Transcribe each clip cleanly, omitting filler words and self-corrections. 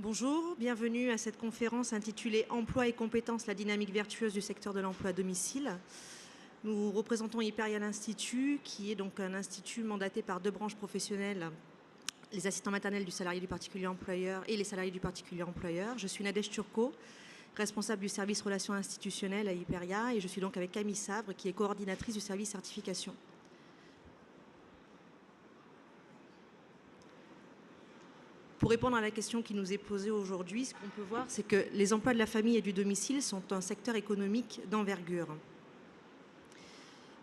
Bonjour, bienvenue à cette conférence intitulée « Emploi et compétences, la dynamique vertueuse du secteur de l'emploi à domicile ». Nous représentons Hyperial Institut, qui est donc un institut mandaté par deux branches professionnelles, les assistants maternels du salarié du particulier employeur et les salariés du particulier employeur. Je suis Nadège Turcot, responsable du service relations institutionnelles à Hyperia, et je suis donc avec Camille Sabre, qui est coordinatrice du service certification. Pour répondre à la question qui nous est posée aujourd'hui, ce qu'on peut voir, c'est que les emplois de la famille et du domicile sont un secteur économique d'envergure.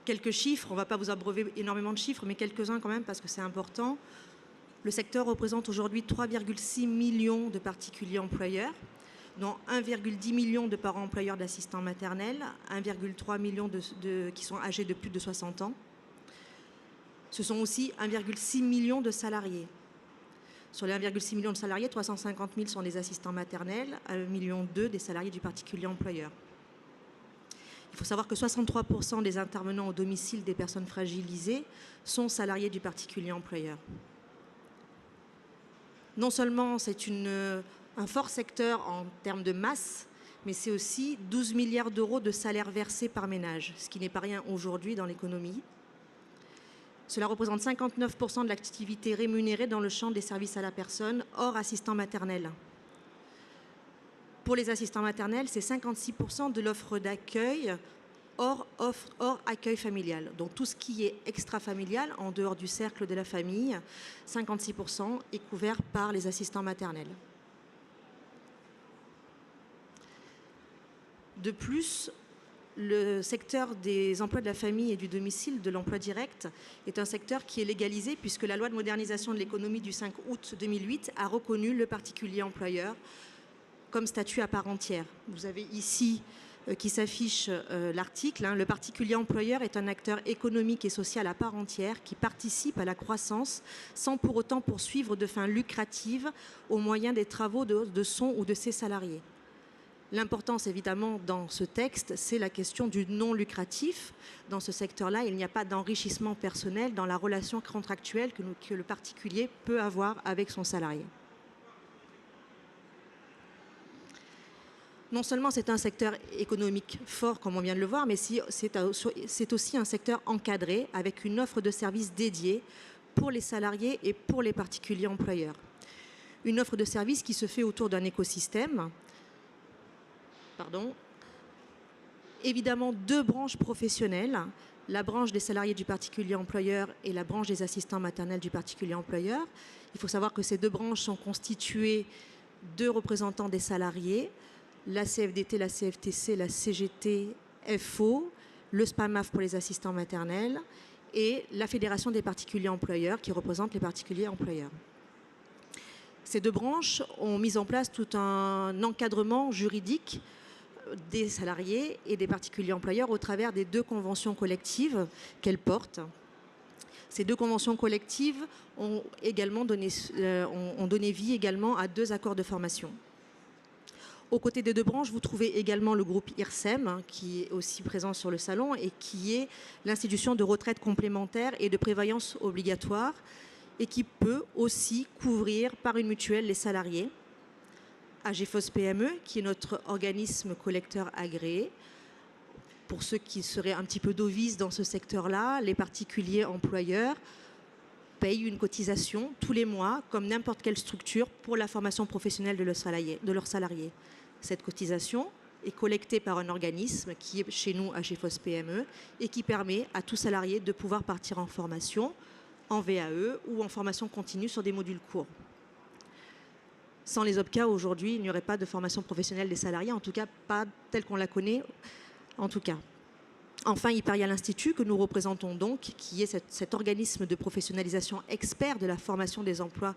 Quelques chiffres, on ne va pas vous abreuver énormément de chiffres, mais quelques-uns quand même parce que c'est important. Le secteur représente aujourd'hui 3,6 millions de particuliers employeurs, dont 1,10 million de parents employeurs d'assistants maternels, 1,3 million qui sont âgés de plus de 60 ans. Ce sont aussi 1,6 million de salariés. Sur les 1,6 million de salariés, 350 000 sont des assistants maternels, 1,2 million des salariés du particulier employeur. Il faut savoir que 63% des intervenants au domicile des personnes fragilisées sont salariés du particulier employeur. Non seulement c'est un fort secteur en termes de masse, mais c'est aussi 12 milliards d'euros de salaires versés par ménage, ce qui n'est pas rien aujourd'hui dans l'économie. Cela représente 59% de l'activité rémunérée dans le champ des services à la personne, hors assistant maternel. Pour les assistants maternels, c'est 56% de l'offre d'accueil hors accueil familial. Donc tout ce qui est extra-familial, en dehors du cercle de la famille, 56% est couvert par les assistants maternels. De plus, le secteur des emplois de la famille et du domicile, de l'emploi direct, est un secteur qui est légalisé puisque la loi de modernisation de l'économie du 5 août 2008 a reconnu le particulier employeur comme statut à part entière. Vous avez ici qui s'affiche l'article. Le particulier employeur est un acteur économique et social à part entière qui participe à la croissance sans pour autant poursuivre de fins lucratives au moyen des travaux de son ou de ses salariés. L'importance, évidemment, dans ce texte, c'est la question du non lucratif. Dans ce secteur-là, il n'y a pas d'enrichissement personnel dans la relation contractuelle que le particulier peut avoir avec son salarié. Non seulement c'est un secteur économique fort, comme on vient de le voir, mais c'est aussi un secteur encadré avec une offre de services dédiée pour les salariés et pour les particuliers employeurs. Une offre de services qui se fait autour d'un écosystème. Évidemment, deux branches professionnelles, la branche des salariés du particulier employeur et la branche des assistants maternels du particulier employeur. Il faut savoir que ces deux branches sont constituées de représentants des salariés, la CFDT, la CFTC, la CGT, FO, le SPAMAF pour les assistants maternels et la Fédération des particuliers employeurs qui représente les particuliers employeurs. Ces deux branches ont mis en place tout un encadrement juridique des salariés et des particuliers employeurs au travers des deux conventions collectives qu'elles portent. Ces deux conventions collectives ont donné vie également à deux accords de formation. Aux côtés des deux branches, vous trouvez également le groupe IRSEM, qui est aussi présent sur le salon et qui est l'institution de retraite complémentaire et de prévoyance obligatoire et qui peut aussi couvrir par une mutuelle les salariés. AGFOS PME, qui est notre organisme collecteur agréé. Pour ceux qui seraient un petit peu novices dans ce secteur-là, les particuliers employeurs payent une cotisation tous les mois, comme n'importe quelle structure, pour la formation professionnelle de leurs salariés. Cette cotisation est collectée par un organisme qui est chez nous AGFOS PME et qui permet à tout salarié de pouvoir partir en formation, en VAE ou en formation continue sur des modules courts. Sans les OPCA, aujourd'hui, il n'y aurait pas de formation professionnelle des salariés, en tout cas pas telle qu'on la connaît, en tout cas. Enfin, Hyperial Institut, que nous représentons donc, qui est cet organisme de professionnalisation expert de la formation des emplois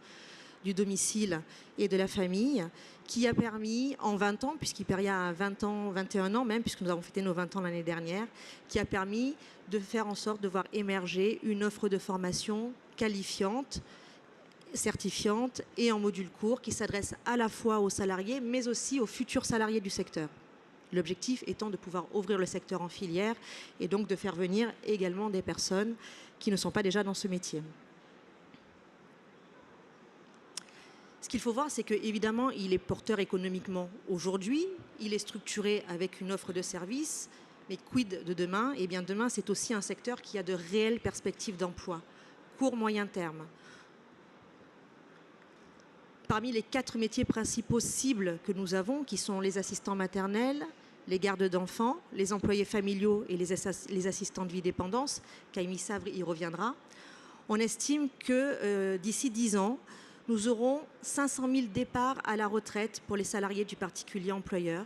du domicile et de la famille, qui a permis en 20 ans, puisqu'Hyperia a 20 ans, 21 ans même, puisque nous avons fêté nos 20 ans l'année dernière, qui a permis de faire en sorte de voir émerger une offre de formation qualifiante, certifiante et en module court qui s'adresse à la fois aux salariés mais aussi aux futurs salariés du secteur. L'objectif étant de pouvoir ouvrir le secteur en filière et donc de faire venir également des personnes qui ne sont pas déjà dans ce métier. Ce Ce qu'il faut voir, c'est qu'évidemment, il est porteur économiquement aujourd'hui, il est structuré avec une offre de services, mais quid de demain? Eh bien, demain, c'est aussi un secteur qui a de réelles perspectives d'emploi, court, moyen terme. Parmi les 4 métiers principaux cibles que nous avons, qui sont les assistants maternels, les gardes d'enfants, les employés familiaux et les assistants de vie dépendance, Camille Savre y reviendra, on estime que d'ici 10 ans, nous aurons 500 000 départs à la retraite pour les salariés du particulier employeur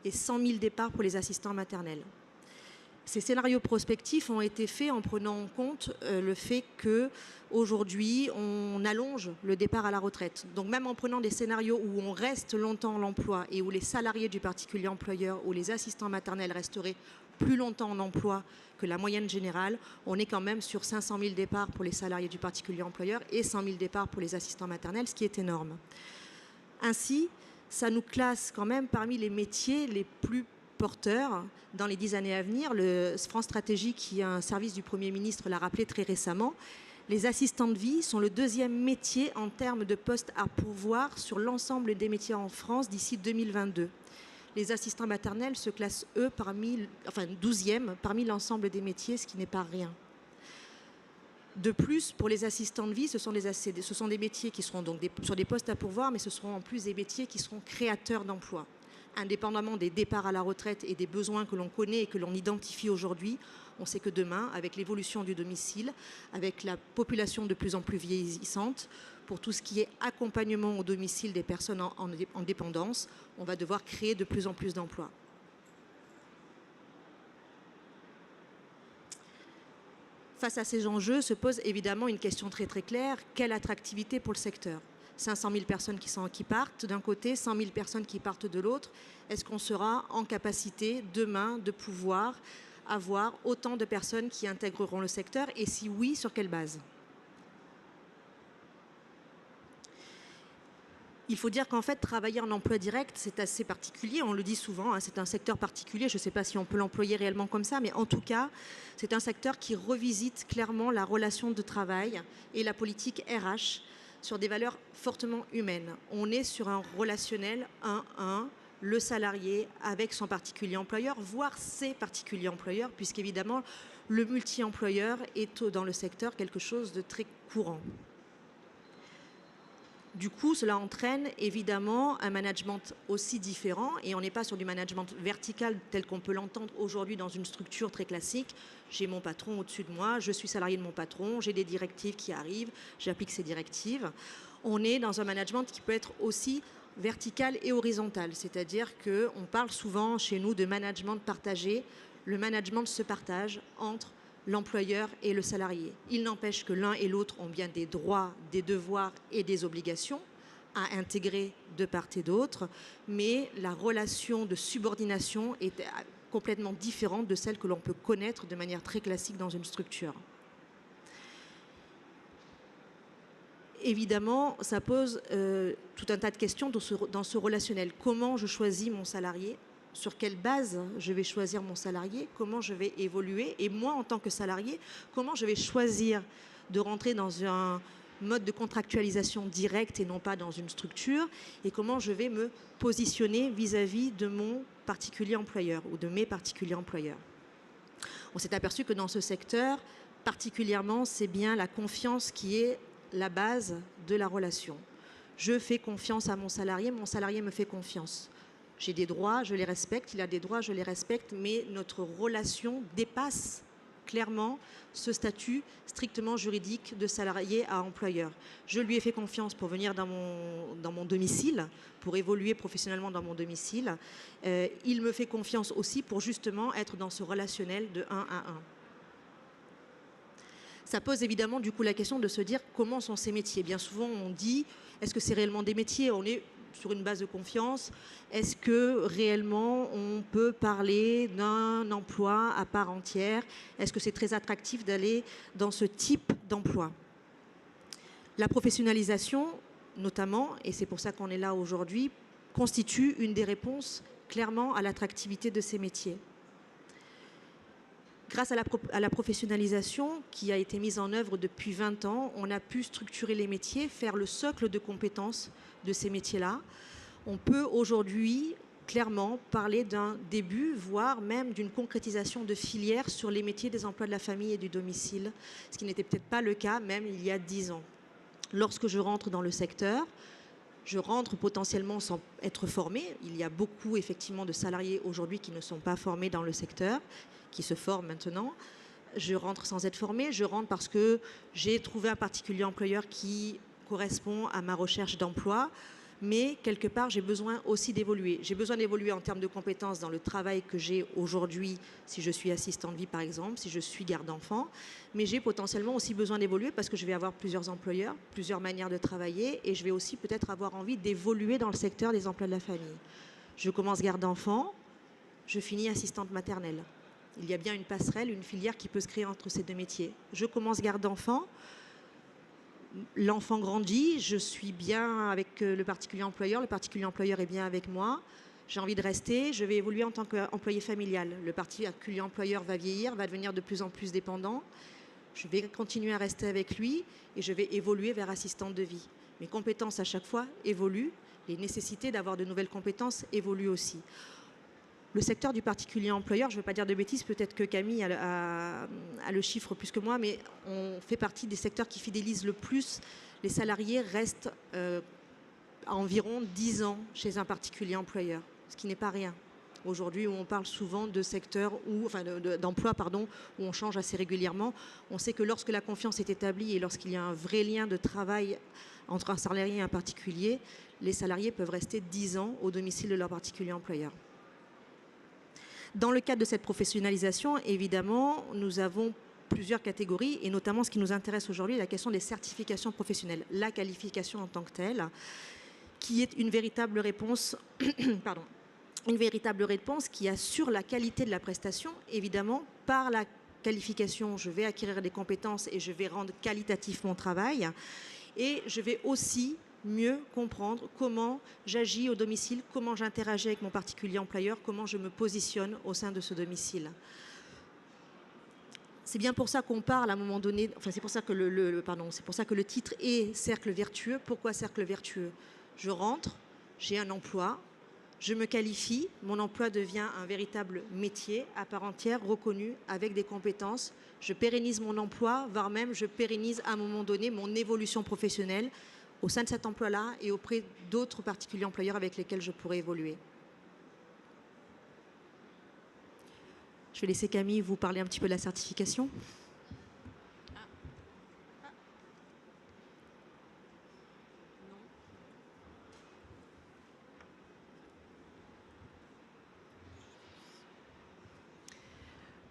et 100 000 départs pour les assistants maternels. Ces scénarios prospectifs ont été faits en prenant en compte le fait qu'aujourd'hui, on allonge le départ à la retraite. Donc même en prenant des scénarios où on reste longtemps en emploi et où les salariés du particulier employeur ou les assistants maternels resteraient plus longtemps en emploi que la moyenne générale, on est quand même sur 500 000 départs pour les salariés du particulier employeur et 100 000 départs pour les assistants maternels, ce qui est énorme. Ainsi, ça nous classe quand même parmi les métiers les plus porteurs dans les 10 années à venir. Le France Stratégie, qui est un service du Premier ministre, l'a rappelé très récemment. Les assistants de vie sont le 2e métier en termes de postes à pourvoir sur l'ensemble des métiers en France d'ici 2022. Les assistants maternels se classent, eux, 12e parmi l'ensemble des métiers, ce qui n'est pas rien. De plus, pour les assistants de vie, ce sont des métiers qui seront donc sur des postes à pourvoir, mais ce seront en plus des métiers qui seront créateurs d'emplois. Indépendamment des départs à la retraite et des besoins que l'on connaît et que l'on identifie aujourd'hui, on sait que demain, avec l'évolution du domicile, avec la population de plus en plus vieillissante, pour tout ce qui est accompagnement au domicile des personnes en dépendance, on va devoir créer de plus en plus d'emplois. Face à ces enjeux se pose évidemment une question très très claire: quelle attractivité pour le secteur? 500 000 personnes qui partent d'un côté, 100 000 personnes qui partent de l'autre. Est-ce qu'on sera en capacité demain de pouvoir avoir autant de personnes qui intégreront le secteur? Et si oui, sur quelle base? Il faut dire qu'en fait, travailler en emploi direct, c'est assez particulier. On le dit souvent, hein, c'est un secteur particulier. Je ne sais pas si on peut l'employer réellement comme ça, mais en tout cas, c'est un secteur qui revisite clairement la relation de travail et la politique RH sur des valeurs fortement humaines. On est sur un relationnel 1-1, le salarié avec son particulier employeur, voire ses particuliers employeurs, puisqu'évidemment, le multi-employeur est dans le secteur quelque chose de très courant. Du coup, cela entraîne évidemment un management aussi différent, et on n'est pas sur du management vertical tel qu'on peut l'entendre aujourd'hui dans une structure très classique. J'ai mon patron au-dessus de moi, je suis salarié de mon patron, j'ai des directives qui arrivent, j'applique ces directives. On est dans un management qui peut être aussi vertical et horizontal, c'est-à-dire qu'on parle souvent chez nous de management partagé. Le management se partage entre l'employeur et le salarié. Il n'empêche que l'un et l'autre ont bien des droits, des devoirs et des obligations à intégrer de part et d'autre, mais la relation de subordination est complètement différente de celle que l'on peut connaître de manière très classique dans une structure. Évidemment, ça pose tout un tas de questions dans ce relationnel. Comment je choisis mon salarié ? Sur quelle base je vais choisir mon salarié, comment je vais évoluer, et moi en tant que salarié, comment je vais choisir de rentrer dans un mode de contractualisation directe et non pas dans une structure, et comment je vais me positionner vis-à-vis de mon particulier employeur ou de mes particuliers employeurs. On s'est aperçu que dans ce secteur, particulièrement, c'est bien la confiance qui est la base de la relation. Je fais confiance à mon salarié me fait confiance. J'ai des droits, je les respecte, il a des droits, je les respecte, mais notre relation dépasse clairement ce statut strictement juridique de salarié à employeur. Je lui ai fait confiance pour venir dans mon domicile, pour évoluer professionnellement dans mon domicile. Il me fait confiance aussi pour justement être dans ce relationnel de 1 à 1. Ça pose évidemment du coup la question de se dire comment sont ces métiers. Bien souvent on dit, est-ce que c'est réellement des métiers? On est sur une base de confiance. Est-ce que réellement on peut parler d'un emploi à part entière? Est-ce que c'est très attractif d'aller dans ce type d'emploi? La professionnalisation, notamment, et c'est pour ça qu'on est là aujourd'hui, constitue une des réponses clairement à l'attractivité de ces métiers. Grâce à la professionnalisation qui a été mise en œuvre depuis 20 ans, on a pu structurer les métiers, faire le socle de compétences de ces métiers-là. On peut aujourd'hui clairement parler d'un début, voire même d'une concrétisation de filières sur les métiers des emplois de la famille et du domicile, ce qui n'était peut-être pas le cas même il y a 10 ans. Lorsque je rentre dans le secteur, je rentre potentiellement sans être formée. Il y a beaucoup effectivement de salariés aujourd'hui qui ne sont pas formés dans le secteur, qui se forment maintenant. Je rentre sans être formée, je rentre parce que j'ai trouvé un particulier employeur qui correspond à ma recherche d'emploi. Mais quelque part, j'ai besoin aussi d'évoluer. J'ai besoin d'évoluer en termes de compétences dans le travail que j'ai aujourd'hui, si je suis assistante vie par exemple, si je suis garde d'enfants. Mais j'ai potentiellement aussi besoin d'évoluer parce que je vais avoir plusieurs employeurs, plusieurs manières de travailler et je vais aussi peut-être avoir envie d'évoluer dans le secteur des emplois de la famille. Je commence garde d'enfants, je finis assistante maternelle. Il y a bien une passerelle, une filière qui peut se créer entre ces deux métiers. Je commence garde d'enfants. L'enfant grandit, je suis bien avec le particulier employeur est bien avec moi, j'ai envie de rester, je vais évoluer en tant qu'employé familial. Le particulier employeur va vieillir, va devenir de plus en plus dépendant, je vais continuer à rester avec lui et je vais évoluer vers assistante de vie. Mes compétences à chaque fois évoluent, les nécessités d'avoir de nouvelles compétences évoluent aussi. Le secteur du particulier employeur, je ne veux pas dire de bêtises, peut-être que Camille a le chiffre plus que moi, mais on fait partie des secteurs qui fidélisent le plus. Les salariés restent à environ 10 ans chez un particulier employeur, ce qui n'est pas rien. Aujourd'hui, où on parle souvent de secteurs, d'emplois, où on change assez régulièrement. On sait que lorsque la confiance est établie et lorsqu'il y a un vrai lien de travail entre un salarié et un particulier, les salariés peuvent rester 10 ans au domicile de leur particulier employeur. Dans le cadre de cette professionnalisation, évidemment, nous avons plusieurs catégories et notamment ce qui nous intéresse aujourd'hui, la question des certifications professionnelles, la qualification en tant que telle, qui est une véritable réponse, une véritable réponse qui assure la qualité de la prestation. Évidemment, par la qualification, je vais acquérir des compétences et je vais rendre qualitatif mon travail et je vais aussi mieux comprendre comment j'agis au domicile, comment j'interagis avec mon particulier employeur, comment je me positionne au sein de ce domicile. C'est bien pour ça qu'on parle à un moment donné, enfin c'est pour ça que c'est pour ça que le titre est cercle vertueux. Pourquoi cercle vertueux? Je rentre, j'ai un emploi, je me qualifie, mon emploi devient un véritable métier à part entière, reconnu, avec des compétences. Je pérennise mon emploi, voire même je pérennise à un moment donné mon évolution professionnelle au sein de cet emploi-là et auprès d'autres particuliers employeurs avec lesquels je pourrais évoluer. Je vais laisser Camille vous parler un petit peu de la certification.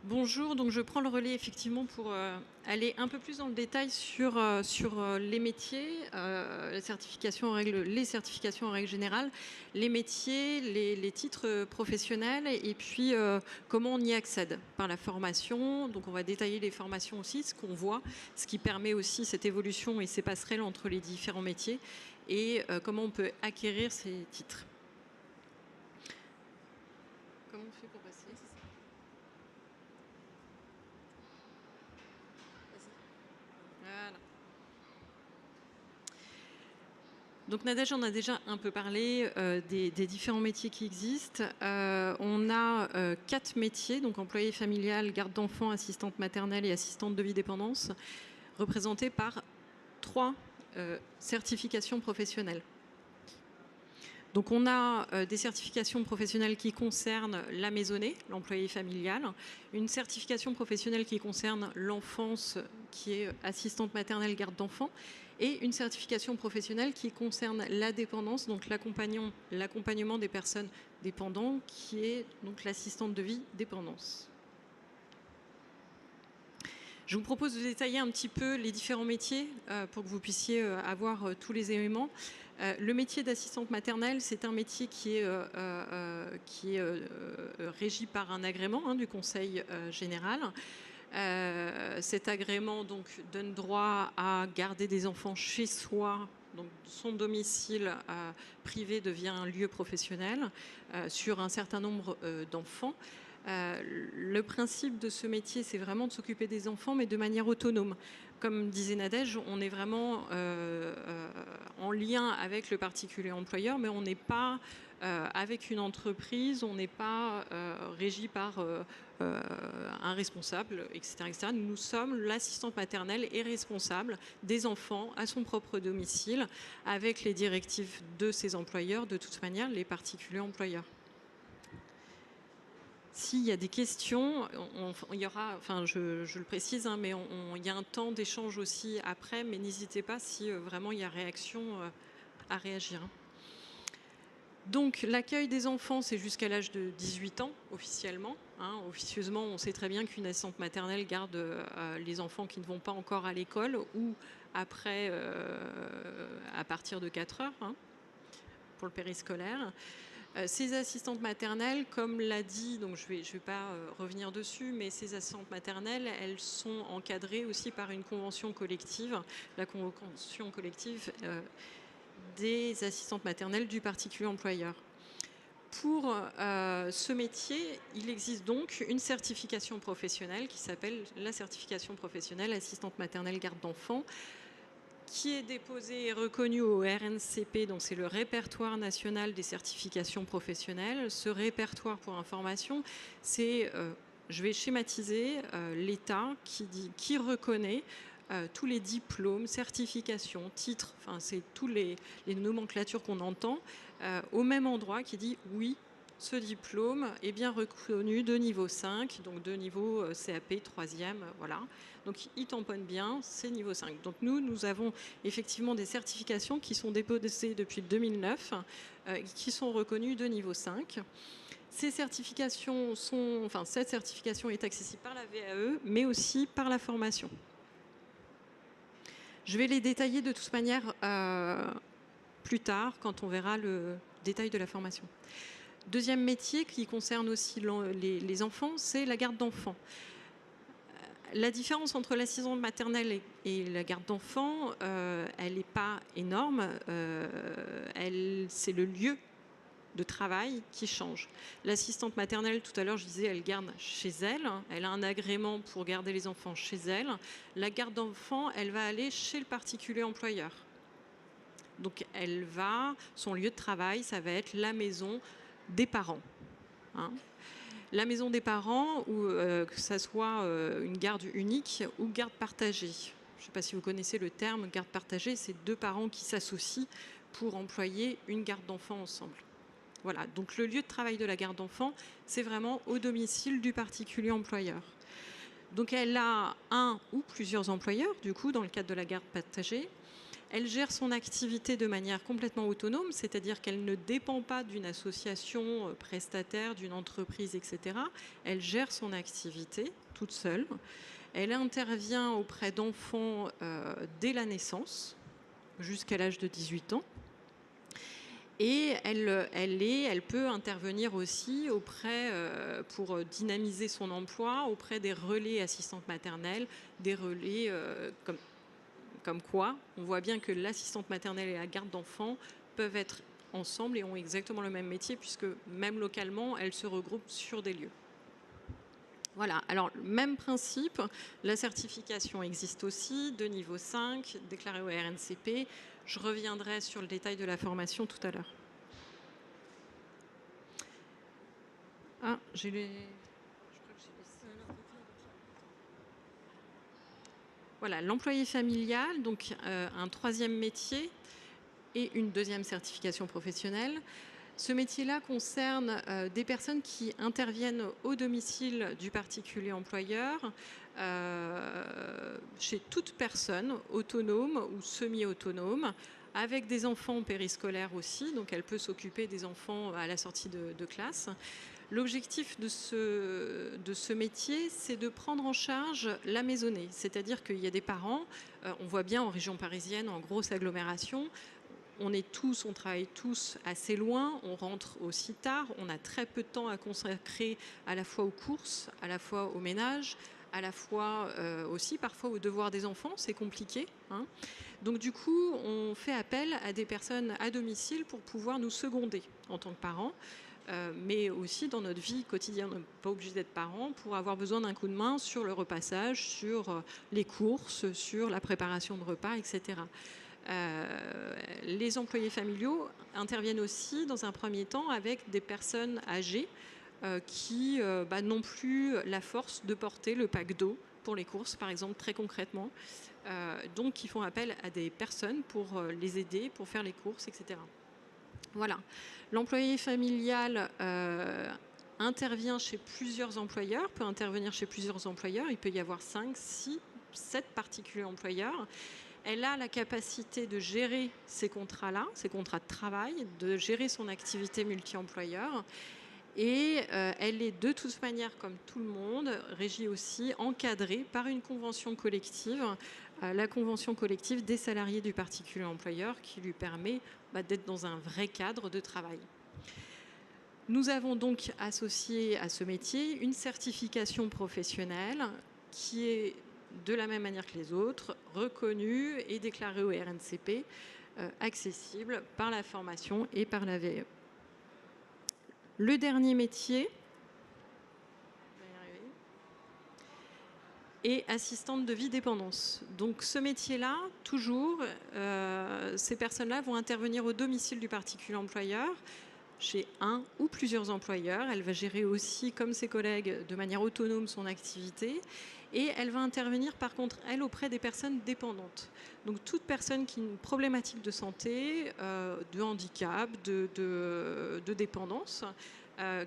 Bonjour, donc je prends le relais effectivement pour aller un peu plus dans le détail sur les métiers, les certifications en règle générale, les métiers, les titres professionnels et puis comment on y accède par la formation. Donc on va détailler les formations aussi, ce qu'on voit, ce qui permet aussi cette évolution et ces passerelles entre les différents métiers et comment on peut acquérir ces titres. Comment on fait pour passer ? Voilà. Donc Nadège en a déjà un peu parlé des différents métiers qui existent. On a 4 métiers, donc employé familial, garde d'enfants, assistante maternelle et assistante de vie dépendance, représentés par 3 certifications professionnelles. Donc on a des certifications professionnelles qui concernent la maisonnée, l'employé familial, une certification professionnelle qui concerne l'enfance, qui est assistante maternelle garde d'enfants, et une certification professionnelle qui concerne la dépendance, donc l'accompagnement des personnes dépendantes, qui est donc l'assistante de vie dépendance. Je vous propose de détailler un petit peu les différents métiers pour que vous puissiez avoir tous les éléments. Le métier d'assistante maternelle, c'est un métier qui est régi par un agrément du Conseil général. Cet agrément donc, donne droit à garder des enfants chez soi. Donc son domicile privé devient un lieu professionnel sur un certain nombre d'enfants. Le principe de ce métier, c'est vraiment de s'occuper des enfants, mais de manière autonome. Comme disait Nadège, on est vraiment en lien avec le particulier employeur, mais on n'est pas avec une entreprise, on n'est pas régi par un responsable, etc., etc. Nous sommes l'assistante maternelle et responsable des enfants à son propre domicile, avec les directives de ses employeurs, de toute manière, les particuliers employeurs. S'il y a des questions, il y aura, enfin je le précise, hein, mais il y a un temps d'échange aussi après, mais n'hésitez pas si vraiment il y a réaction à réagir. Donc l'accueil des enfants, c'est jusqu'à l'âge de 18 ans officiellement. Hein. Officieusement, on sait très bien qu'une assistante maternelle garde les enfants qui ne vont pas encore à l'école ou après, à partir de 4 heures, hein, pour le périscolaire. Ces assistantes maternelles, comme l'a dit, donc je vais pas revenir dessus, mais ces assistantes maternelles, elles sont encadrées aussi par une convention collective, la convention collective des assistantes maternelles du particulier employeur. Pour ce métier, il existe donc une certification professionnelle qui s'appelle la certification professionnelle assistante maternelle garde d'enfants, qui est déposé et reconnu au RNCP, donc c'est le répertoire national des certifications professionnelles. Ce répertoire, pour information, c'est, je vais schématiser, l'État qui reconnaît tous les diplômes, certifications, titres, enfin c'est tous les nomenclatures qu'on entend, au même endroit, qui dit oui, ce diplôme est bien reconnu de niveau 5, donc de niveau CAP 3e, voilà. Donc il tamponne bien, c'est niveau 5. Donc nous avons effectivement des certifications qui sont déposées depuis 2009, qui sont reconnues de niveau 5. Ces certifications cette certification est accessible par la VAE, mais aussi par la formation. Je vais les détailler de toute manière plus tard, quand on verra le détail de la formation. Deuxième métier qui concerne aussi les enfants, c'est la garde d'enfants. La différence entre l'assistante maternelle et la garde d'enfants, elle n'est pas énorme. C'est le lieu de travail qui change. L'assistante maternelle, tout à l'heure, je disais, elle garde chez elle. Elle a un agrément pour garder les enfants chez elle. La garde d'enfants, elle va aller chez le particulier employeur. Donc, son lieu de travail, ça va être la maison des parents. Hein. La maison des parents, ou que ça soit une garde unique ou garde partagée. Je ne sais pas si vous connaissez le terme garde partagée, c'est deux parents qui s'associent pour employer une garde d'enfants ensemble. Voilà, donc le lieu de travail de la garde d'enfants, c'est vraiment au domicile du particulier employeur. Donc elle a un ou plusieurs employeurs, du coup, dans le cadre de la garde partagée. Elle gère son activité de manière complètement autonome, c'est-à-dire qu'elle ne dépend pas d'une association prestataire, d'une entreprise, etc. Elle gère son activité toute seule. Elle intervient auprès d'enfants dès la naissance, jusqu'à l'âge de 18 ans. Et elle peut intervenir aussi pour dynamiser son emploi auprès des relais assistantes maternelles, des relais comme quoi on voit bien que l'assistante maternelle et la garde d'enfants peuvent être ensemble et ont exactement le même métier, puisque même localement, elles se regroupent sur des lieux. Voilà, alors même principe, la certification existe aussi de niveau 5, déclarée au RNCP. Je reviendrai sur le détail de la formation tout à l'heure. Ah, j'ai les... Voilà, l'employé familial, donc un troisième métier et une deuxième certification professionnelle. Ce métier-là concerne des personnes qui interviennent au domicile du particulier employeur, chez toute personne, autonome ou semi-autonome, avec des enfants périscolaires aussi, donc elle peut s'occuper des enfants à la sortie de classe. L'objectif de ce métier, c'est de prendre en charge la maisonnée. C'est-à-dire qu'il y a des parents, on voit bien en région parisienne, en grosse agglomération, on travaille tous assez loin, on rentre aussi tard, on a très peu de temps à consacrer à la fois aux courses, à la fois au ménage, à la fois aussi parfois aux devoirs des enfants, c'est compliqué. Hein. Donc du coup, on fait appel à des personnes à domicile pour pouvoir nous seconder en tant que parents. mais aussi dans notre vie quotidienne. On n'est pas obligé d'être parent pour avoir besoin d'un coup de main sur le repassage, sur les courses, sur la préparation de repas, etc. Les employés familiaux interviennent aussi dans un premier temps avec des personnes âgées qui n'ont plus la force de porter le pack d'eau pour les courses, par exemple, très concrètement. Donc, ils font appel à des personnes pour les aider, pour faire les courses, etc. Voilà. L'employé familial intervient chez plusieurs employeurs, peut intervenir chez plusieurs employeurs. Il peut y avoir 5, 6, 7 particuliers employeurs. Elle a la capacité de gérer ces contrats-là, ces contrats de travail, de gérer son activité multi-employeur. Et elle est de toute manière, comme tout le monde, régie aussi, encadrée par une convention collective, la convention collective des salariés du particulier employeur, qui lui permet d'être dans un vrai cadre de travail. Nous avons donc associé à ce métier une certification professionnelle qui est de la même manière que les autres, reconnue et déclarée au RNCP, accessible par la formation et par la VE. Le dernier métier est assistante de vie dépendance. Donc ce métier-là, toujours, ces personnes-là vont intervenir au domicile du particulier employeur, chez un ou plusieurs employeurs. Elle va gérer aussi, comme ses collègues, de manière autonome son activité. Et elle va intervenir, par contre, elle, auprès des personnes dépendantes. Donc toute personne qui a une problématique de santé, de handicap, de dépendance,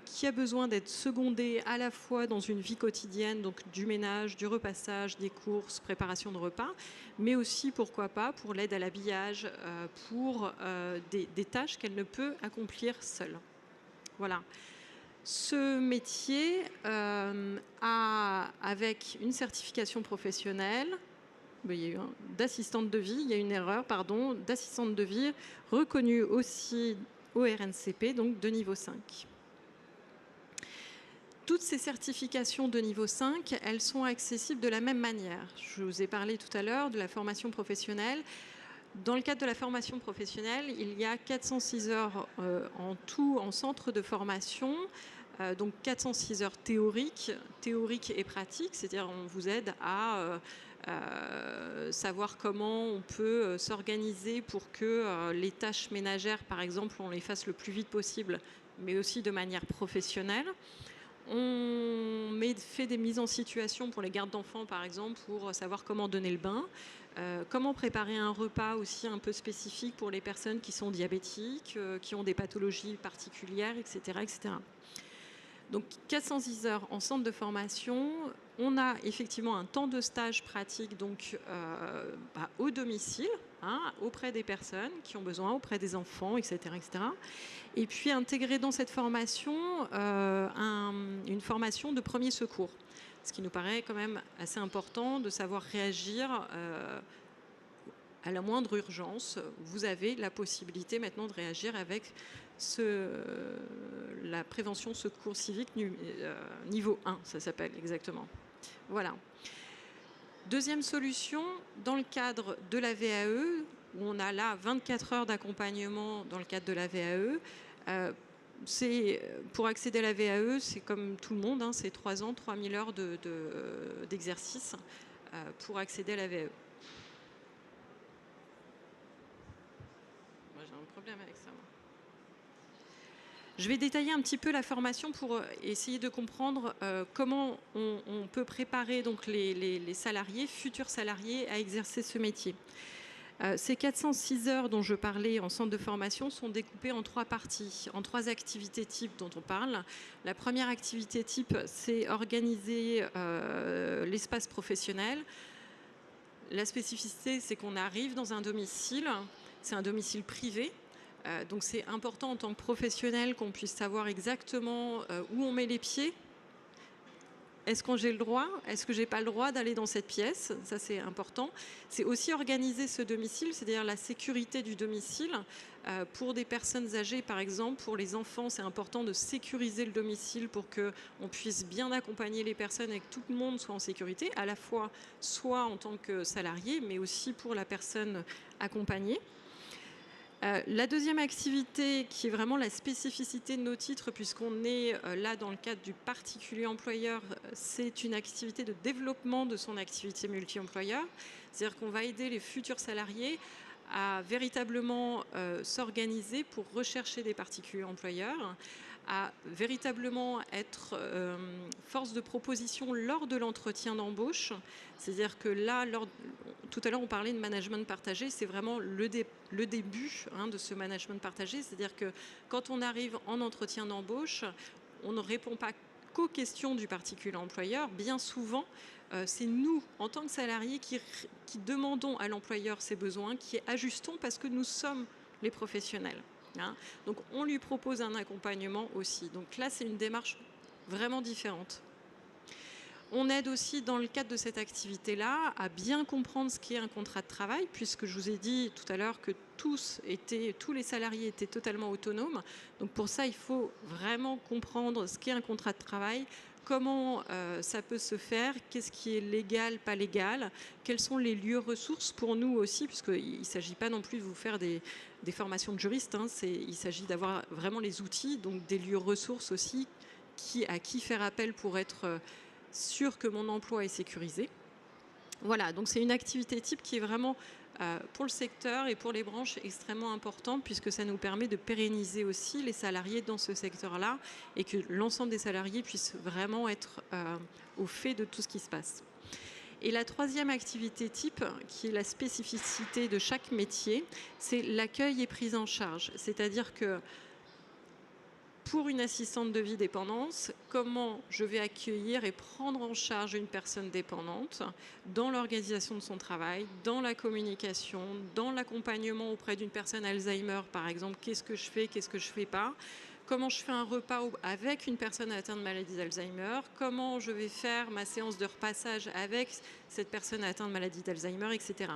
qui a besoin d'être secondée à la fois dans une vie quotidienne, donc du ménage, du repassage, des courses, préparation de repas, mais aussi, pourquoi pas, pour l'aide à l'habillage, pour des tâches qu'elle ne peut accomplir seule. Voilà. Ce métier a, avec une certification professionnelle, il y a eu d'assistante de vie, il y a une erreur, pardon, d'assistante de vie reconnue aussi au RNCP, donc de niveau 5. Toutes ces certifications de niveau 5, elles sont accessibles de la même manière. Je vous ai parlé tout à l'heure de la formation professionnelle. Dans le cadre de la formation professionnelle, il y a 406 heures en tout en centre de formation, donc 406 heures théoriques et pratiques, c'est-à-dire on vous aide à savoir comment on peut s'organiser pour que les tâches ménagères, par exemple, on les fasse le plus vite possible, mais aussi de manière professionnelle. On fait des mises en situation pour les gardes d'enfants, par exemple, pour savoir comment donner le bain, comment préparer un repas aussi un peu spécifique pour les personnes qui sont diabétiques, qui ont des pathologies particulières, etc., etc. Donc 410 heures en centre de formation. On a effectivement un temps de stage pratique donc, au domicile, auprès des personnes qui ont besoin, auprès des enfants, etc., etc. Et puis intégrer dans cette formation une formation de premier secours, ce qui nous paraît quand même assez important de savoir réagir à la moindre urgence. Vous avez la possibilité maintenant de réagir avec la prévention secours civique niveau 1, ça s'appelle exactement. Voilà. Deuxième solution, dans le cadre de la VAE, où on a là 24 heures d'accompagnement dans le cadre de la VAE. Pour accéder à la VAE, c'est comme tout le monde, c'est 3 ans, 3000 heures d'exercice pour accéder à la VAE. Moi, j'ai un problème avec ça. Je vais détailler un petit peu la formation pour essayer de comprendre comment on peut préparer donc, les salariés, futurs salariés, à exercer ce métier. Ces 406 heures dont je parlais en centre de formation sont découpées en 3 parties, en 3 activités types dont on parle. La première activité type, c'est organiser l'espace professionnel. La spécificité, c'est qu'on arrive dans un domicile, c'est un domicile privé. Donc c'est important en tant que professionnel qu'on puisse savoir exactement où on met les pieds. Est-ce que j'ai le droit? Est-ce que j'ai pas le droit d'aller dans cette pièce? Ça, c'est important. C'est aussi organiser ce domicile, c'est-à-dire la sécurité du domicile. Pour des personnes âgées, par exemple, pour les enfants, c'est important de sécuriser le domicile pour qu'on puisse bien accompagner les personnes et que tout le monde soit en sécurité, à la fois soit en tant que salarié, mais aussi pour la personne accompagnée. La deuxième activité, qui est vraiment la spécificité de nos titres, puisqu'on est là dans le cadre du particulier employeur, c'est une activité de développement de son activité multi-employeur. C'est-à-dire qu'on va aider les futurs salariés à véritablement s'organiser pour rechercher des particuliers employeurs, à véritablement être force de proposition lors de l'entretien d'embauche. C'est-à-dire que là, tout à l'heure, on parlait de management partagé, c'est vraiment le début de ce management partagé. C'est-à-dire que quand on arrive en entretien d'embauche, on ne répond pas qu'aux questions du particulier employeur. Bien souvent, c'est nous, en tant que salariés, qui demandons à l'employeur ses besoins, qui ajustons parce que nous sommes les professionnels. Donc, on lui propose un accompagnement aussi. Donc là, c'est une démarche vraiment différente. On aide aussi, dans le cadre de cette activité-là, à bien comprendre ce qu'est un contrat de travail, puisque je vous ai dit tout à l'heure que tous les salariés étaient totalement autonomes. Donc pour ça, il faut vraiment comprendre ce qu'est un contrat de travail, comment ça peut se faire, qu'est-ce qui est légal, pas légal, quels sont les lieux ressources pour nous aussi, puisqu'il ne s'agit pas non plus de vous faire des formations de juristes, il s'agit d'avoir vraiment les outils, donc des lieux ressources aussi, à qui faire appel pour être sûr que mon emploi est sécurisé. Voilà, donc c'est une activité type qui est vraiment pour le secteur et pour les branches extrêmement importante, puisque ça nous permet de pérenniser aussi les salariés dans ce secteur-là et que l'ensemble des salariés puissent vraiment être au fait de tout ce qui se passe. Et la troisième activité type, qui est la spécificité de chaque métier, c'est l'accueil et prise en charge. C'est-à-dire que pour une assistante de vie dépendance, comment je vais accueillir et prendre en charge une personne dépendante dans l'organisation de son travail, dans la communication, dans l'accompagnement auprès d'une personne Alzheimer, par exemple, qu'est-ce que je fais, qu'est-ce que je ne fais pas, comment je fais un repas avec une personne atteinte de maladie d'Alzheimer, comment je vais faire ma séance de repassage avec cette personne atteinte de maladie d'Alzheimer, etc.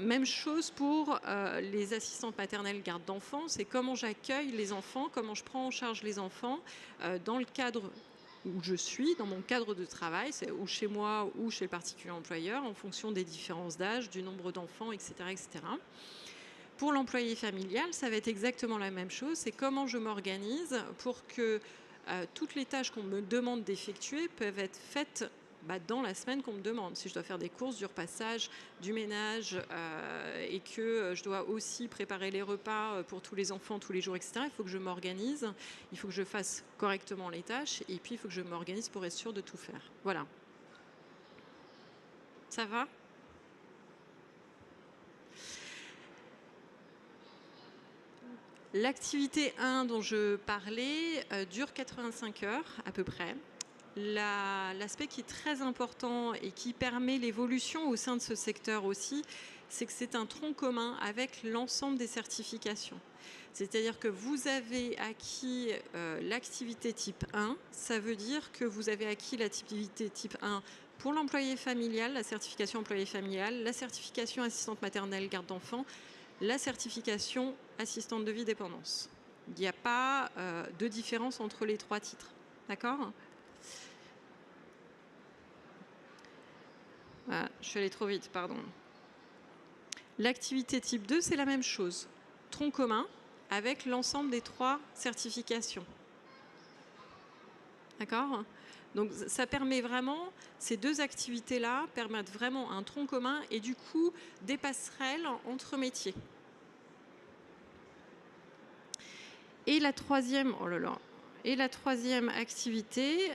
Même chose pour les assistantes maternelles garde d'enfants, c'est comment j'accueille les enfants, comment je prends en charge les enfants dans le cadre où je suis, dans mon cadre de travail, c'est ou chez moi ou chez le particulier employeur, en fonction des différences d'âge, du nombre d'enfants, etc., etc. Pour l'employé familial, ça va être exactement la même chose, c'est comment je m'organise pour que toutes les tâches qu'on me demande d'effectuer peuvent être faites dans la semaine qu'on me demande. Si je dois faire des courses, du repassage, du ménage et que je dois aussi préparer les repas pour tous les enfants tous les jours, etc., il faut que je m'organise, il faut que je fasse correctement les tâches et puis il faut que je m'organise pour être sûr de tout faire. Voilà. Ça va ? L'activité 1 dont je parlais dure 85 heures à peu près. L'aspect qui est très important et qui permet l'évolution au sein de ce secteur aussi, c'est que c'est un tronc commun avec l'ensemble des certifications. C'est-à-dire que vous avez acquis l'activité type 1, ça veut dire que vous avez acquis l'activité type 1 pour l'employé familial, la certification employé familial, la certification assistante maternelle garde d'enfants, la certification assistante de vie dépendance. Il n'y a pas de différence entre les trois titres. D'accord ? Ah, je suis allée trop vite, pardon. L'activité type 2, c'est la même chose. Tronc commun avec l'ensemble des trois certifications. D'accord ? Donc ça permet vraiment, ces deux activités-là permettent vraiment un tronc commun et du coup des passerelles entre métiers. Et la troisième, activité,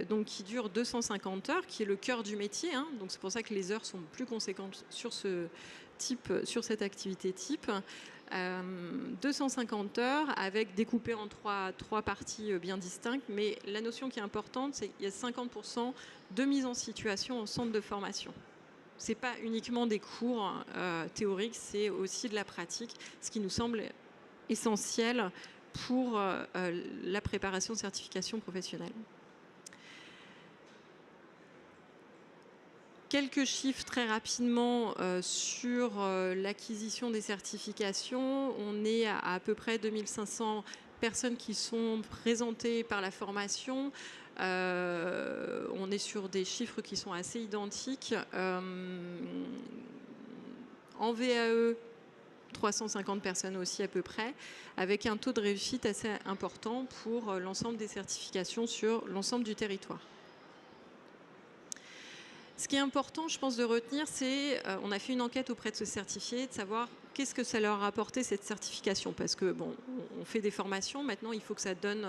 donc qui dure 250 heures, qui est le cœur du métier, donc c'est pour ça que les heures sont plus conséquentes sur cette activité type. 250 heures avec découpé en trois parties bien distinctes, mais la notion qui est importante, c'est qu'il y a 50% de mise en situation en centre de formation. Ce n'est pas uniquement des cours théoriques, c'est aussi de la pratique, ce qui nous semble essentiel pour la préparation de certification professionnelle. Quelques chiffres très rapidement sur l'acquisition des certifications. On est à peu près 2500 personnes qui sont présentées par la formation. On est sur des chiffres qui sont assez identiques. En VAE, 350 personnes aussi à peu près, avec un taux de réussite assez important pour l'ensemble des certifications sur l'ensemble du territoire. Ce qui est important, je pense, de retenir, c'est on a fait une enquête auprès de ce certifié, de savoir qu'est-ce que ça leur a apporté cette certification. Parce que, bon, on fait des formations, maintenant il faut que ça donne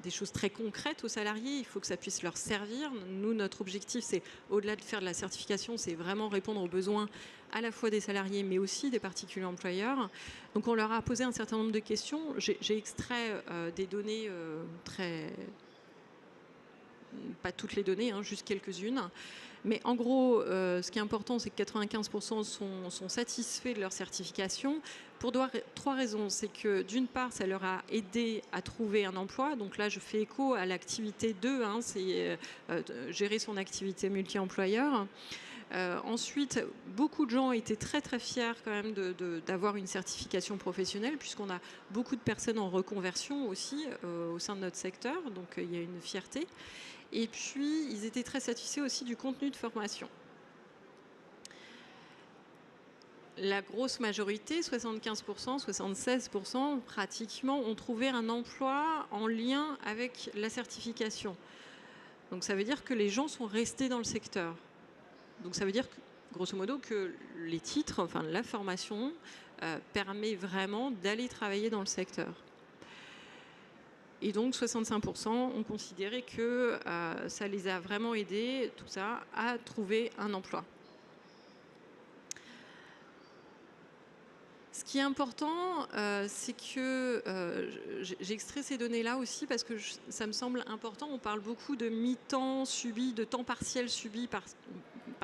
des choses très concrètes aux salariés, il faut que ça puisse leur servir. Nous, notre objectif, c'est, au-delà de faire de la certification, c'est vraiment répondre aux besoins à la fois des salariés, mais aussi des particuliers employeurs. Donc on leur a posé un certain nombre de questions. J'ai extrait des données pas toutes les données, hein, juste quelques-unes. Mais en gros, ce qui est important, c'est que 95% sont satisfaits de leur certification pour trois raisons. C'est que d'une part, ça leur a aidé à trouver un emploi. Donc là, je fais écho à l'activité 2, hein, c'est gérer son activité multi-employeur. Ensuite, beaucoup de gens étaient très très fiers quand même d'avoir une certification professionnelle, puisqu'on a beaucoup de personnes en reconversion aussi au sein de notre secteur. Donc il y a une fierté. Et puis, ils étaient très satisfaits aussi du contenu de formation. La grosse majorité, 75%, 76% pratiquement, ont trouvé un emploi en lien avec la certification. Donc ça veut dire que les gens sont restés dans le secteur. Donc ça veut dire, grosso modo, que les titres, enfin la formation, permet vraiment d'aller travailler dans le secteur. Et donc 65% ont considéré que ça les a vraiment aidés, tout ça, à trouver un emploi. Ce qui est important, c'est que j'ai extrait ces données-là aussi parce que ça me semble important. On parle beaucoup de mi-temps subi, de temps partiel subi par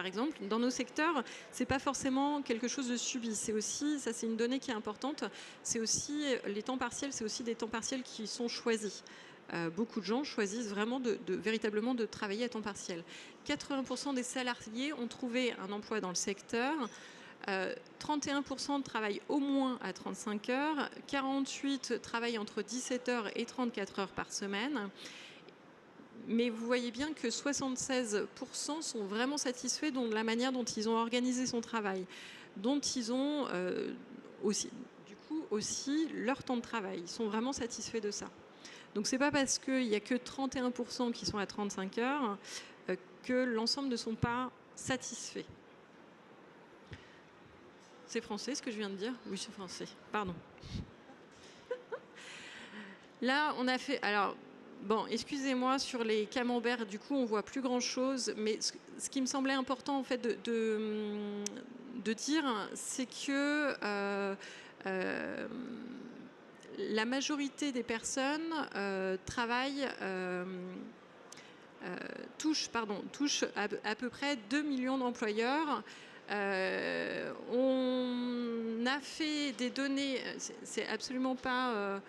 exemple. Dans nos secteurs, c'est pas forcément quelque chose de subi. C'est aussi, ça c'est une donnée qui est importante, c'est aussi les temps partiels, c'est aussi des temps partiels qui sont choisis. Beaucoup de gens choisissent vraiment véritablement de travailler à temps partiel. 80% des salariés ont trouvé un emploi dans le secteur. 31% travaillent au moins à 35 heures, 48% travaillent entre 17 heures et 34 heures par semaine. Mais vous voyez bien que 76% sont vraiment satisfaits de la manière dont ils ont organisé son travail, dont ils ont aussi leur temps de travail. Ils sont vraiment satisfaits de ça. Donc c'est pas parce qu'il n'y a que 31% qui sont à 35 heures que l'ensemble ne sont pas satisfaits. C'est français ce que je viens de dire? Oui, c'est français. Pardon. Là, on a fait... Alors, bon, excusez-moi, sur les camemberts, du coup, on voit plus grand-chose. Mais ce qui me semblait important, en fait, de dire, c'est que la majorité des personnes touchent à peu près 2 millions d'employeurs. On a fait des données, c'est absolument pas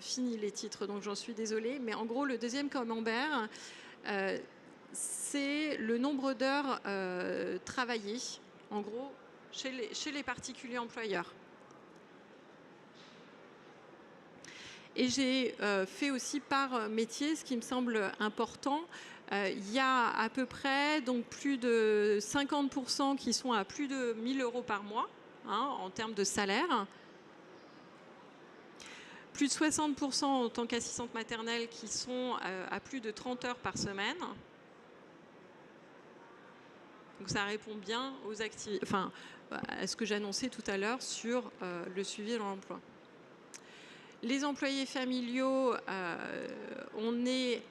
fini les titres, donc j'en suis désolée, mais en gros le deuxième camembert, c'est le nombre d'heures travaillées, en gros, chez les particuliers employeurs. Et j'ai fait aussi par métier, ce qui me semble important. Il y a à peu près donc plus de 50% qui sont à plus de 1 000 euros par mois, hein, en termes de salaire. Plus de 60% en tant qu'assistante maternelle qui sont à plus de 30 heures par semaine. Donc ça répond bien aux activités, enfin, à ce que j'annonçais tout à l'heure sur le suivi de l'emploi. Les employés familiaux, on est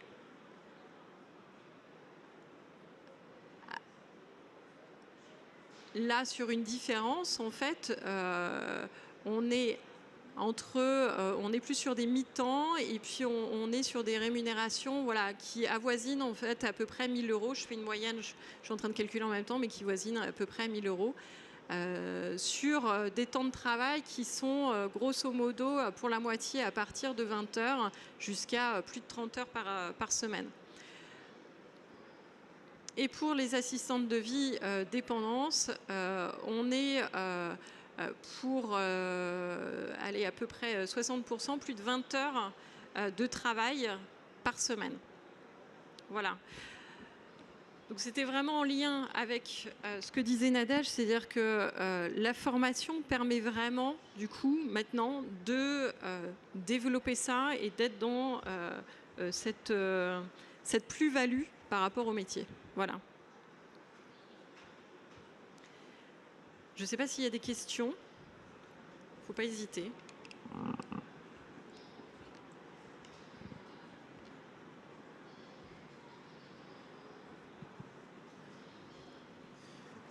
là sur une différence. En fait, on est on est plus sur des mi-temps et puis on est sur des rémunérations, voilà, qui avoisinent en fait à peu près 1 000 euros. Je fais une moyenne, je suis en train de calculer en même temps, mais qui voisinent à peu près 1 000 euros. Sur des temps de travail qui sont grosso modo pour la moitié à partir de 20 heures jusqu'à plus de 30 heures par semaine. Et pour les assistantes de vie dépendance, on est pour aller à peu près 60%, plus de 20 heures de travail par semaine. Voilà. Donc c'était vraiment en lien avec ce que disait Nadège, c'est-à-dire que la formation permet vraiment, du coup, maintenant, de développer ça et d'être dans cette plus-value par rapport au métier. Voilà. Je ne sais pas s'il y a des questions. Il ne faut pas hésiter.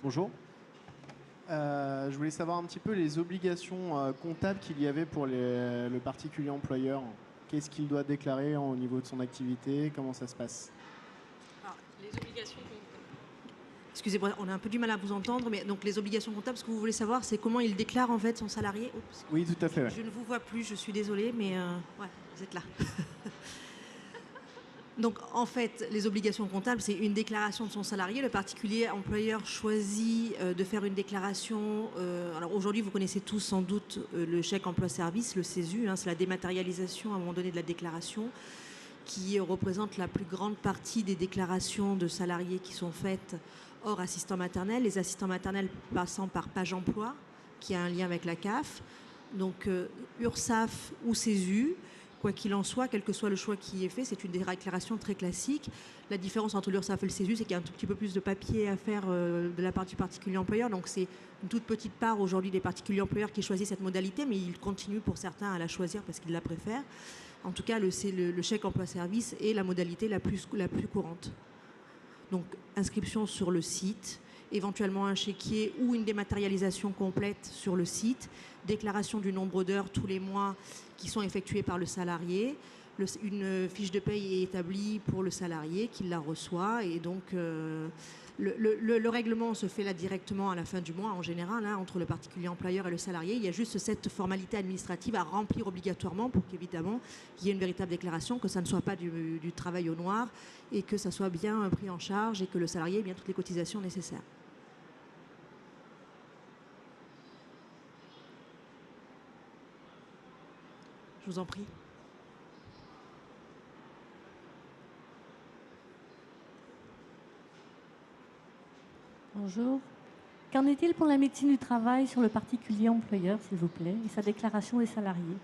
Bonjour. Je voulais savoir un petit peu les obligations comptables qu'il y avait pour le particulier employeur. Qu'est-ce qu'il doit déclarer au niveau de son activité? Comment ça se passe? Alors, les obligations comptables. Excusez-moi, on a un peu du mal à vous entendre, mais donc les obligations comptables, ce que vous voulez savoir, c'est comment il déclare en fait son salarié. Oups. Oui, tout à fait. Ouais. Je ne vous vois plus, je suis désolée, mais ouais, vous êtes là. Donc, en fait, les obligations comptables, c'est une déclaration de son salarié. Le particulier employeur choisit de faire une déclaration. Alors, aujourd'hui, vous connaissez tous sans doute le chèque emploi-service, le CESU. Hein, c'est la dématérialisation à un moment donné de la déclaration qui représente la plus grande partie des déclarations de salariés qui sont faites hors assistant maternel. Les assistants maternels passant par Page Emploi, qui a un lien avec la CAF. Donc, URSSAF ou CESU. Quoi qu'il en soit, quel que soit le choix qui est fait, c'est une déclaration très classique. La différence entre l'URSSAF et le CESU, c'est qu'il y a un tout petit peu plus de papier à faire de la part du particulier employeur. Donc c'est une toute petite part aujourd'hui des particuliers employeurs qui choisissent cette modalité, mais ils continuent pour certains à la choisir parce qu'ils la préfèrent. En tout cas, le chèque emploi-service est la modalité la plus courante. Donc inscription sur le site, éventuellement un chéquier ou une dématérialisation complète sur le site, déclaration du nombre d'heures tous les mois qui sont effectuées par le salarié, une fiche de paye est établie pour le salarié qui la reçoit et donc le règlement se fait là directement à la fin du mois en général hein, entre le particulier employeur et le salarié. Il y a juste cette formalité administrative à remplir obligatoirement pour qu'évidemment il y ait une véritable déclaration, que ça ne soit pas du travail au noir et que ça soit bien pris en charge et que le salarié ait bien toutes les cotisations nécessaires. Je vous en prie. Bonjour. Qu'en est-il pour la médecine du travail sur le particulier employeur, s'il vous plaît, et sa déclaration des salariés?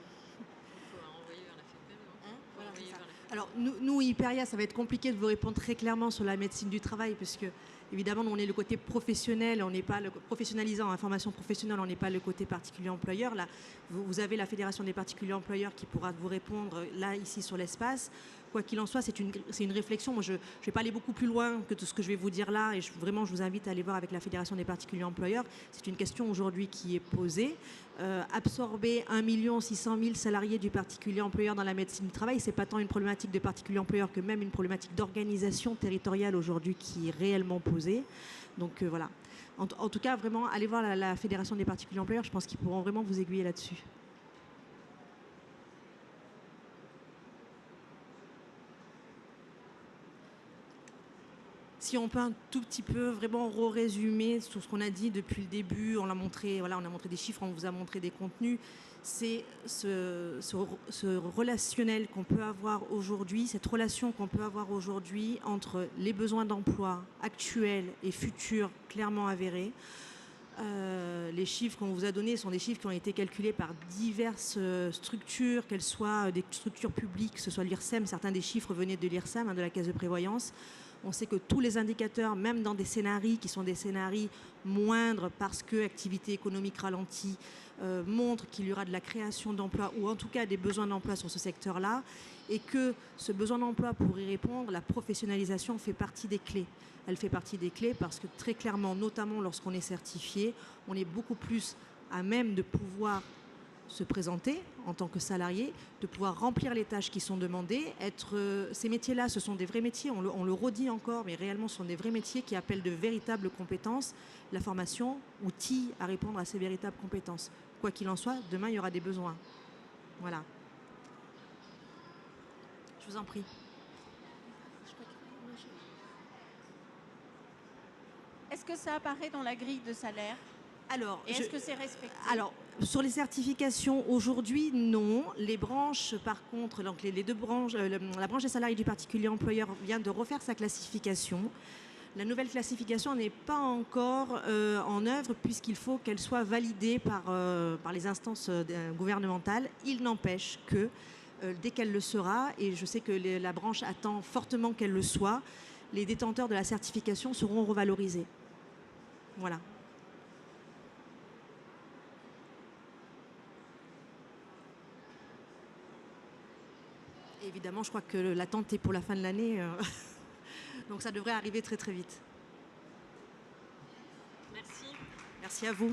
Alors, nous, Hyperia, ça va être compliqué de vous répondre très clairement sur la médecine du travail, parce que, évidemment, nous, on est le côté professionnel, on n'est pas le professionnalisant en formation professionnelle, on n'est pas le côté particulier employeur. Là, vous avez la Fédération des particuliers employeurs qui pourra vous répondre, là, ici, sur l'espace. Quoi qu'il en soit, c'est une réflexion. Moi, je ne vais pas aller beaucoup plus loin que tout ce que je vais vous dire là, et vraiment, je vous invite à aller voir avec la Fédération des particuliers employeurs. C'est une question aujourd'hui qui est posée. Absorber 1 600 000 salariés du particulier employeur dans la médecine du travail, c'est pas tant une problématique de particulier employeur que même une problématique d'organisation territoriale aujourd'hui qui est réellement posée. Donc voilà. En tout cas, vraiment, allez voir la Fédération des particuliers employeurs. Je pense qu'ils pourront vraiment vous aiguiller là-dessus. Si on peut un tout petit peu vraiment résumer sur ce qu'on a dit depuis le début, on a montré des chiffres, on vous a montré des contenus, c'est ce relationnel qu'on peut avoir aujourd'hui, cette relation qu'on peut avoir aujourd'hui entre les besoins d'emploi actuels et futurs clairement avérés. Les chiffres qu'on vous a donnés sont des chiffres qui ont été calculés par diverses structures, qu'elles soient des structures publiques, que ce soit l'IRSEM, certains des chiffres venaient de l'IRSEM, hein, de la Caisse de prévoyance. On sait que tous les indicateurs, même dans des scénarios qui sont des scénarios moindres parce que l'activité économique ralentit, montrent qu'il y aura de la création d'emplois ou en tout cas des besoins d'emploi sur ce secteur-là et que ce besoin d'emploi, pour y répondre, la professionnalisation fait partie des clés. Elle fait partie des clés parce que très clairement, notamment lorsqu'on est certifié, on est beaucoup plus à même de pouvoir se présenter en tant que salarié, de pouvoir remplir les tâches qui sont demandées. Ces métiers-là, ce sont des vrais métiers, on le redit encore, mais réellement ce sont des vrais métiers qui appellent de véritables compétences. La formation outille à répondre à ces véritables compétences. Quoi qu'il en soit, demain il y aura des besoins. Voilà. Je vous en prie. Est-ce que ça apparaît dans la grille de salaire? Alors, est-ce que c'est respecté? Alors, sur les certifications, aujourd'hui, non. Les branches, par contre, donc les deux branches, la branche des salariés du particulier employeur vient de refaire sa classification. La nouvelle classification n'est pas encore en œuvre puisqu'il faut qu'elle soit validée par les instances gouvernementales. Il n'empêche que dès qu'elle le sera, et je sais que la branche attend fortement qu'elle le soit, les détenteurs de la certification seront revalorisés. Voilà. Et évidemment, je crois que l'attente est pour la fin de l'année. Donc ça devrait arriver très très vite. Merci. Merci à vous.